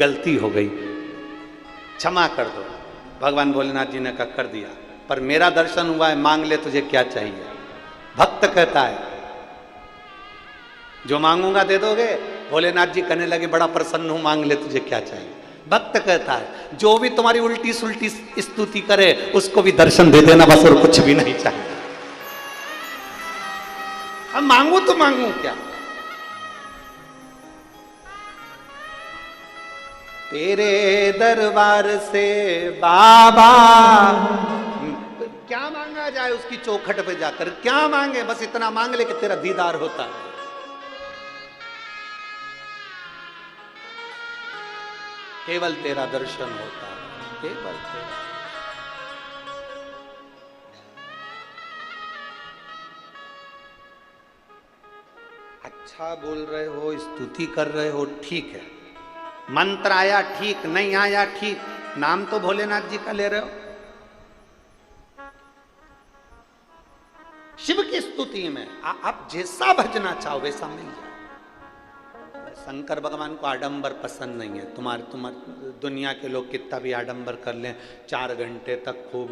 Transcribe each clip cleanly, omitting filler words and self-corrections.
गलती हो गई, क्षमा कर दो। भगवान भोलेनाथ जी ने कहा कर दिया, पर मेरा दर्शन हुआ है, मांग ले तुझे क्या चाहिए। भक्त कहता है जो मांगूंगा दे दोगे। भोलेनाथ जी कहने लगे बड़ा प्रसन्न हूं, मांग ले तुझे क्या चाहिए। भक्त कहता है जो भी तुम्हारी उल्टी सुल्टी स्तुति करे उसको भी दर्शन दे देना बस, और कुछ भी नहीं चाहिए। अब मांगू तो मांगू क्या। तेरे दरबार से बाबा क्या मांगा जाए, उसकी चौखट पे जाकर क्या मांगे, बस इतना मांग ले कि तेरा दीदार होता है। केवल तेरा दर्शन होता है, केवल तेरा। अच्छा बोल रहे हो, स्तुति कर रहे हो, ठीक है। मंत्र आया ठीक, नहीं आया ठीक, नाम तो भोलेनाथ जी का ले रहे हो। शिव की स्तुति में आप जैसा भजना चाहो वैसा मिल जाए। शंकर भगवान को आडंबर पसंद नहीं है। तुम्हारे दुनिया के लोग कितना भी आडंबर कर लें, 4 घंटे तक खूब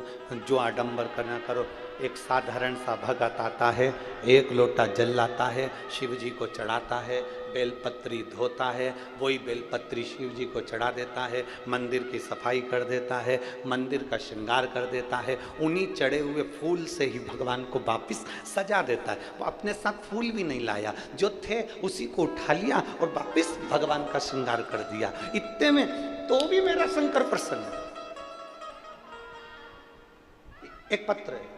जो आडंबर करना करो। एक साधारण सा भगत आता है, 1 लोटा जल लाता है, शिव जी को चढ़ाता है, बेलपत्री धोता है, वही बेलपत्री शिव जी को चढ़ा देता है, मंदिर की सफाई कर देता है, मंदिर का श्रृंगार कर देता है, उन्हीं चढ़े हुए फूल से ही भगवान को वापिस सजा देता है। वो अपने साथ फूल भी नहीं लाया, जो थे उसी को उठा लिया और वापिस भगवान का श्रृंगार कर दिया। इतने में तो भी मेरा शंकर प्रसन्न है। एक पत्र है,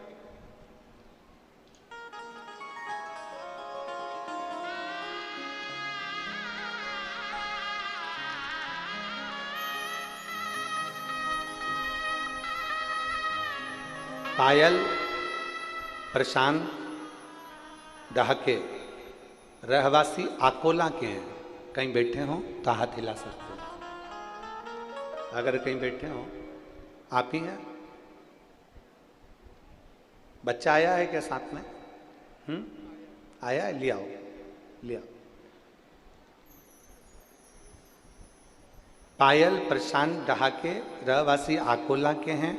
पायल प्रशांत डहाके रहवासी आकोला के हैं। कहीं बैठे हो तो हाथ हिला सकते हो। अगर कहीं बैठे हो, आप ही हैं। बच्चा आया है क्या साथ में? आया है, ले आओ, ले आओ। पायल प्रशांत डहाके रहवासी आकोला के हैं।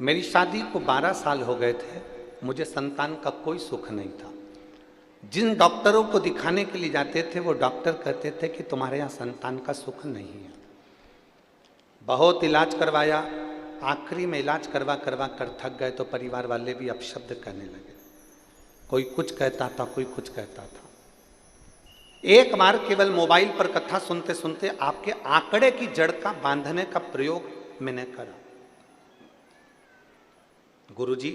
मेरी शादी को 12 साल हो गए थे, मुझे संतान का कोई सुख नहीं था। जिन डॉक्टरों को दिखाने के लिए जाते थे वो डॉक्टर कहते थे कि तुम्हारे यहाँ संतान का सुख नहीं है। बहुत इलाज करवाया, आखिरी में इलाज करवा कर थक गए तो परिवार वाले भी अपशब्द कहने लगे। कोई कुछ कहता था, कोई कुछ कहता था। एक बार केवल मोबाइल पर कथा सुनते सुनते आपके आंकड़े की जड़ का बांधने का प्रयोग मैंने करा। गुरुजी,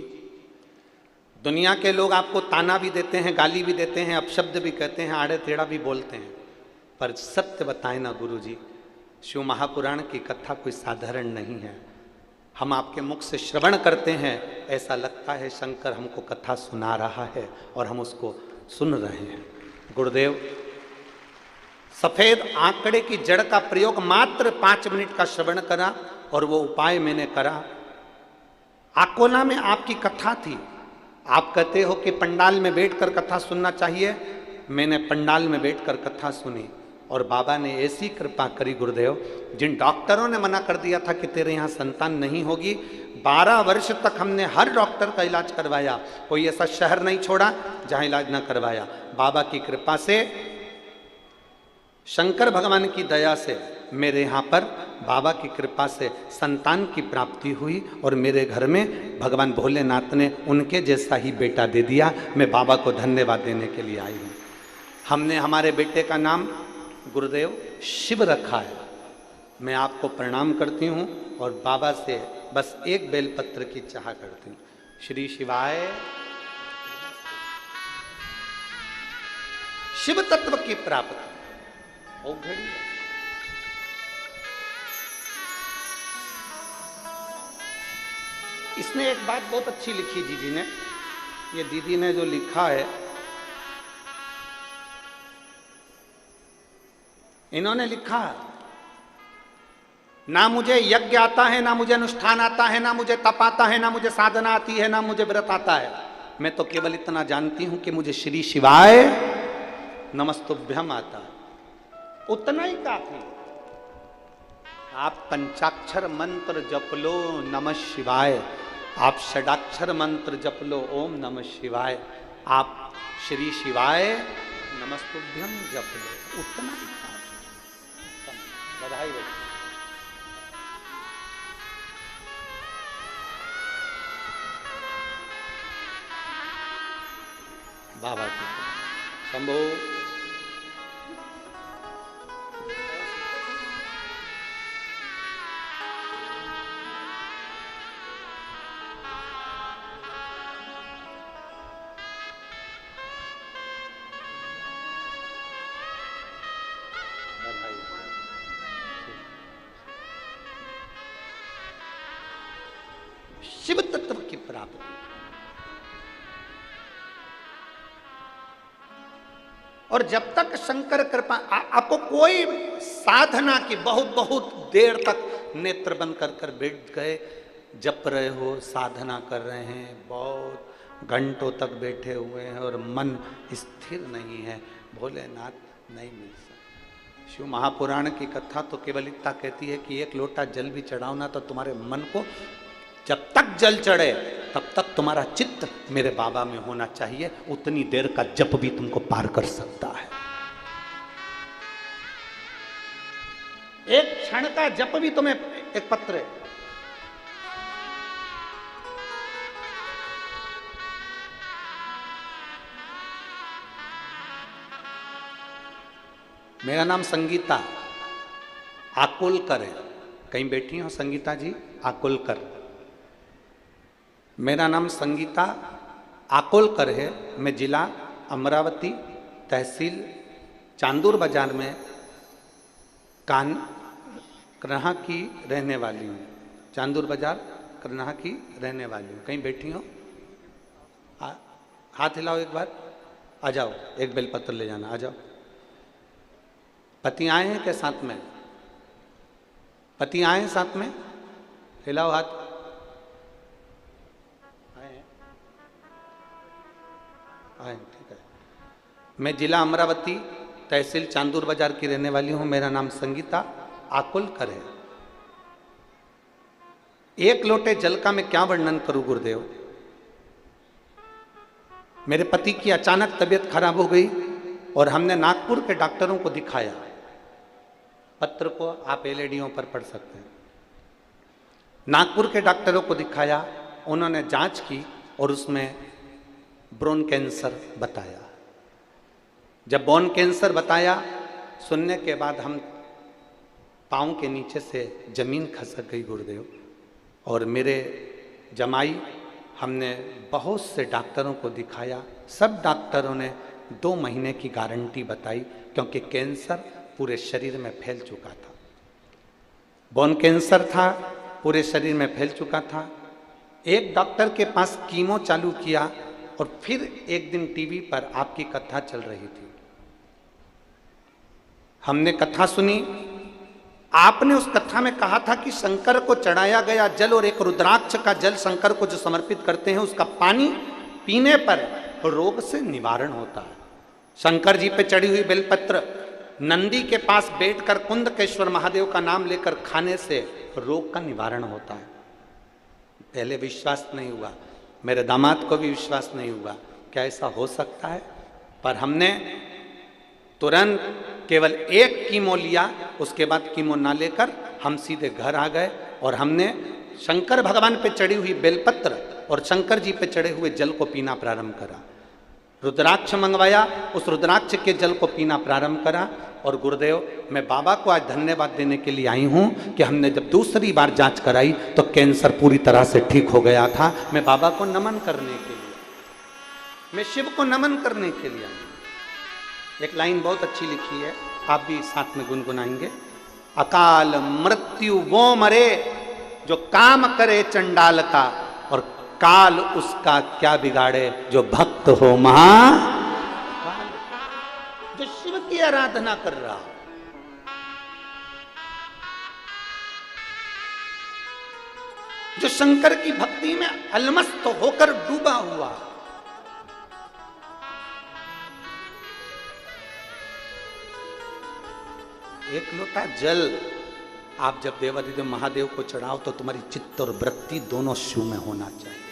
दुनिया के लोग आपको ताना भी देते हैं, गाली भी देते हैं, अपशब्द भी कहते हैं, आड़े टेढ़ा भी बोलते हैं, पर सत्य बताएं ना गुरुजी, शिव महापुराण की कथा कोई साधारण नहीं है। हम आपके मुख से श्रवण करते हैं, ऐसा लगता है शंकर हमको कथा सुना रहा है और हम उसको सुन रहे हैं। गुरुदेव, सफेद आंकड़े की जड़ का प्रयोग मात्र 5 मिनट का श्रवण करा और वो उपाय मैंने करा। आकोला में आपकी कथा थी, आप कहते हो कि पंडाल में बैठकर कथा सुनना चाहिए। मैंने पंडाल में बैठकर कथा सुनी और बाबा ने ऐसी कृपा करी गुरुदेव, जिन डॉक्टरों ने मना कर दिया था कि तेरे यहाँ संतान नहीं होगी, 12 वर्ष तक हमने हर डॉक्टर का इलाज करवाया, कोई ऐसा शहर नहीं छोड़ा जहाँ इलाज ना करवाया। बाबा की कृपा से, शंकर भगवान की दया से, मेरे यहाँ पर बाबा की कृपा से संतान की प्राप्ति हुई और मेरे घर में भगवान भोलेनाथ ने उनके जैसा ही बेटा दे दिया। मैं बाबा को धन्यवाद देने के लिए आई हूँ। हमने हमारे बेटे का नाम गुरुदेव शिव रखा है। मैं आपको प्रणाम करती हूँ और बाबा से बस एक बेलपत्र की चाह करती हूँ। श्री शिवाय। शिव तत्व की प्राप्ति। ओ घड़ी इसने एक बात बहुत अच्छी लिखी दीदी ने, ये दीदी ने जो लिखा है, इन्होंने लिखा ना मुझे यज्ञ आता है, ना मुझे अनुष्ठान आता है, ना मुझे तप आता है, ना मुझे साधना आती है, ना मुझे व्रत आता है। मैं तो केवल इतना जानती हूं कि मुझे श्री शिवाय नमस्तुभ्यम आता है, उतना ही काफी। आप पंचाक्षर मंत्र जप लो नमः शिवाय, आप षडाक्षर मंत्र जप लो ओम नमः शिवाय, आप श्री शिवाय नमस्तुभ्यम जप लो, उतना ही काम। बधाई बधाई। बाबा की शंभो। शिव तत्व की प्राप्ति। और जब तक शंकर कृपा आपको कोई साधना की बहुत बहुत देर तक नेत्र बंद कर कर बैठ गए, जप रहे हो, साधना कर रहे हैं, बहुत घंटों तक बैठे हुए हैं और मन स्थिर नहीं है, भोलेनाथ नहीं मिल सकता। शिव महापुराण की कथा तो केवल इतना कहती है कि एक लोटा जल भी चढ़ाओ ना तो तुम्हारे मन को, जब तक जल चढ़े तब तक तुम्हारा चित्त मेरे बाबा में होना चाहिए, उतनी देर का जप भी तुमको पार कर सकता है। एक क्षण का जप भी तुम्हें, एक पत्र है, मेरा नाम संगीता आकुलकर है, कहीं बैठी हो संगीता जी आकुलकर, मेरा नाम संगीता आकोलकर है, मैं जिला अमरावती तहसील चांदूर बाजार में करनाहा की रहने वाली हूँ, चांदूर बाजार करनाहा की रहने वाली हूँ, कहीं बैठी हो? हाथ हिलाओ एक बार, आ जाओ, एक बेलपत्र ले जाना, आ जाओ। पति आए हैं क्या साथ में? पति आए हैं साथ में? हिलाओ हाथ। ठीक है। मैं जिला अमरावती तहसील चांदूर बाजार की रहने वाली हूं, मेरा नाम संगीता आकुलकर है। एक लोटे जल का मैं क्या वर्णन करूं गुरुदेव। मेरे पति की अचानक तबीयत खराब हो गई और हमने नागपुर के डॉक्टरों को दिखाया, पत्र को आप एलईडीओं पर पढ़ सकते हैं। नागपुर के डॉक्टरों को दिखाया, उन्होंने जांच की और उसमें ब्रोन कैंसर बताया। जब बोन कैंसर बताया, सुनने के बाद हम पाँव के नीचे से जमीन खसक गई गुरुदेव। और मेरे जमाई, हमने बहुत से डॉक्टरों को दिखाया, सब डॉक्टरों ने 2 महीने की गारंटी बताई, क्योंकि कैंसर पूरे शरीर में फैल चुका था। बोन कैंसर था, पूरे शरीर में फैल चुका था। एक डॉक्टर के पास कीमो चालू किया और फिर एक दिन टीवी पर आपकी कथा चल रही थी, हमने कथा सुनी। आपने उस कथा में कहा था कि शंकर को चढ़ाया गया जल और एक रुद्राक्ष का जल शंकर को जो समर्पित करते हैं, उसका पानी पीने पर रोग से निवारण होता है। शंकर जी पे चढ़ी हुई बेलपत्र नंदी के पास बैठकर कुंदकेश्वर महादेव का नाम लेकर खाने से रोग का निवारण होता है। पहले विश्वास नहीं हुआ, मेरे दामाद को भी विश्वास नहीं हुआ, क्या ऐसा हो सकता है? पर हमने तुरंत केवल एक कीमो लिया, उसके बाद कीमो ना लेकर हम सीधे घर आ गए और हमने शंकर भगवान पे चढ़ी हुई बेलपत्र और शंकर जी पे चढ़े हुए जल को पीना प्रारंभ करा। रुद्राक्ष मंगवाया, उस रुद्राक्ष के जल को पीना प्रारंभ करा। और गुरुदेव, मैं बाबा को आज धन्यवाद देने के लिए आई हूँ कि हमने जब दूसरी बार जांच कराई तो कैंसर पूरी तरह से ठीक हो गया था। मैं बाबा को नमन करने के लिए, मैं शिव को नमन करने के लिए आई। एक लाइन बहुत अच्छी लिखी है, आप भी साथ में गुनगुनाएंगे। अकाल मृत्यु वो मरे जो काम करे चंडाल का, और काल उसका क्या बिगाड़े जो भक्त हो महा। जो शिव की आराधना कर रहा हो, जो शंकर की भक्ति में अलमस्त होकर डूबा हुआ, एक लोटा जल आप जब देवाधिदेव महादेव को चढ़ाओ तो तुम्हारी चित्त और वृत्ति दोनों शिव में होना चाहिए।